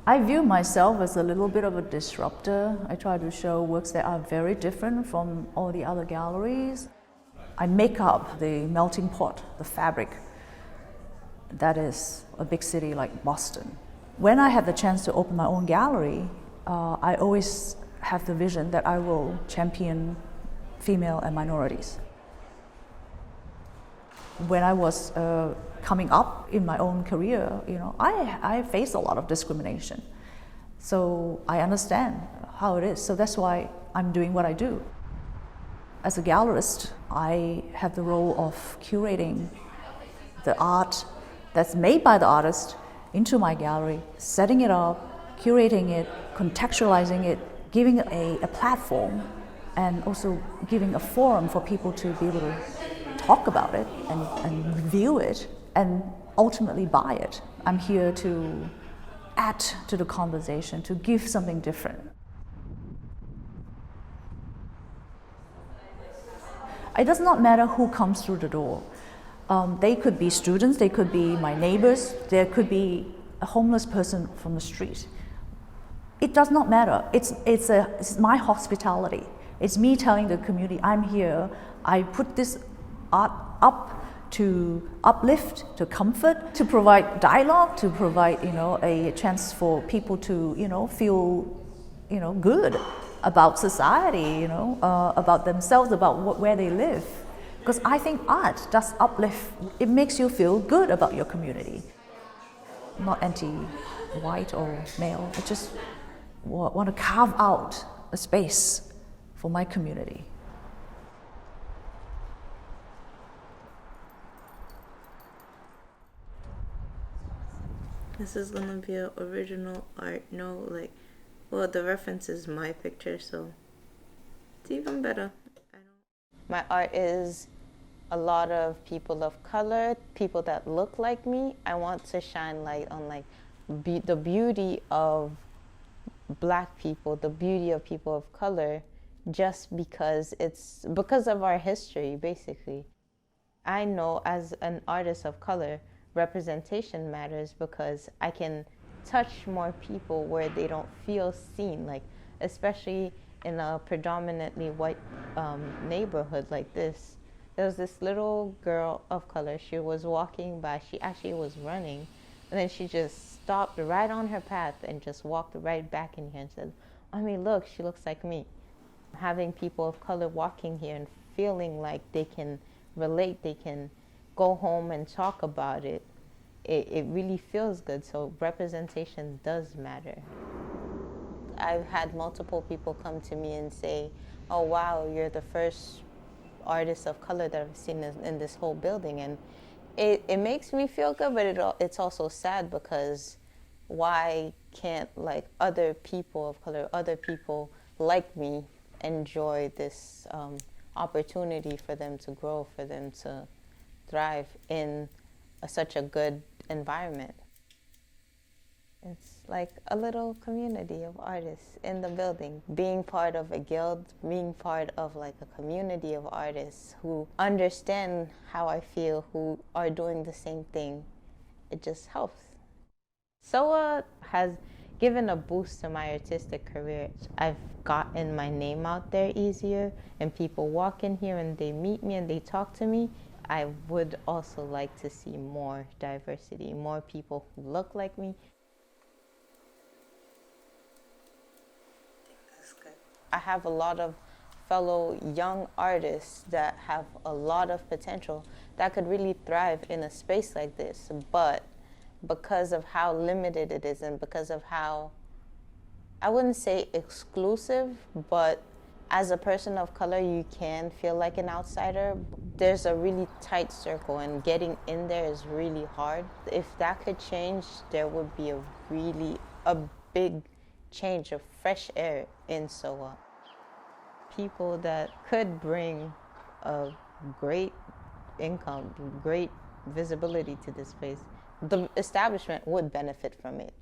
I view myself as a little bit of a disruptor. I try to show works that are very different from all the other galleries. I make up the melting pot, the fabric that is a big city like Boston. When I have the chance to open my own gallery, I always have the vision that I will champion female and minorities. When I was coming up in my own career, I faced a lot of discrimination. So I understand how it is. So that's why I'm doing what I do. As a gallerist, I have the role of curating the art that's made by the artist into my gallery, setting it up, curating it, contextualizing it, giving it a platform, and also giving a forum for people to be able to talk about it and review it and ultimately buy it. I'm here to add to the conversation, to give something different. It does not matter who comes through the door. They could be students, they could be my neighbors, there could be a homeless person from the street. It does not matter. It's my hospitality. It's me telling the community, I'm here. I put this art up to uplift, to comfort, to provide dialogue, to provide a chance for people to feel good about society, about themselves, about where they live. Because I think art does uplift. It makes you feel good about your community. I'm not anti-white or male. I just want to carve out a space for my community. This is gonna be an original art. The reference is my picture, so it's even better. My art is a lot of people of color, people that look like me. I want to shine light on the beauty of Black people, the beauty of people of color, just because it's because of our history, basically. I know as an artist of color, representation matters because I can touch more people where they don't feel seen, especially in a predominantly white neighborhood like this. There was this little girl of color. She was walking by. She actually was running. And then she just stopped right on her path and just walked right back in here and said, look, she looks like me. Having people of color walking here and feeling like they can relate, they can go home and talk about it, it really feels good. So representation does matter. I've had multiple people come to me and say, oh, wow, you're the first artist of color that I've seen in this whole building. And it makes me feel good, but it's also sad because why can't other people of color, other people like me enjoy this opportunity for them to grow, for them to thrive in such a good environment? It's like a little community of artists in the building. Being part of a guild, being part of a community of artists who understand how I feel, who are doing the same thing, it just helps. SOA has given a boost to my artistic career. I've gotten my name out there easier, and people walk in here and they meet me and they talk to me. I would also like to see more diversity, more people who look like me. I have a lot of fellow young artists that have a lot of potential that could really thrive in a space like this. But because of how limited it is and because of how, I wouldn't say exclusive, but as a person of color, you can feel like an outsider. There's a really tight circle, and getting in there is really hard. If that could change, there would be a big change of fresh air in SOA. People that could bring a great income, great visibility to this place, the establishment would benefit from it.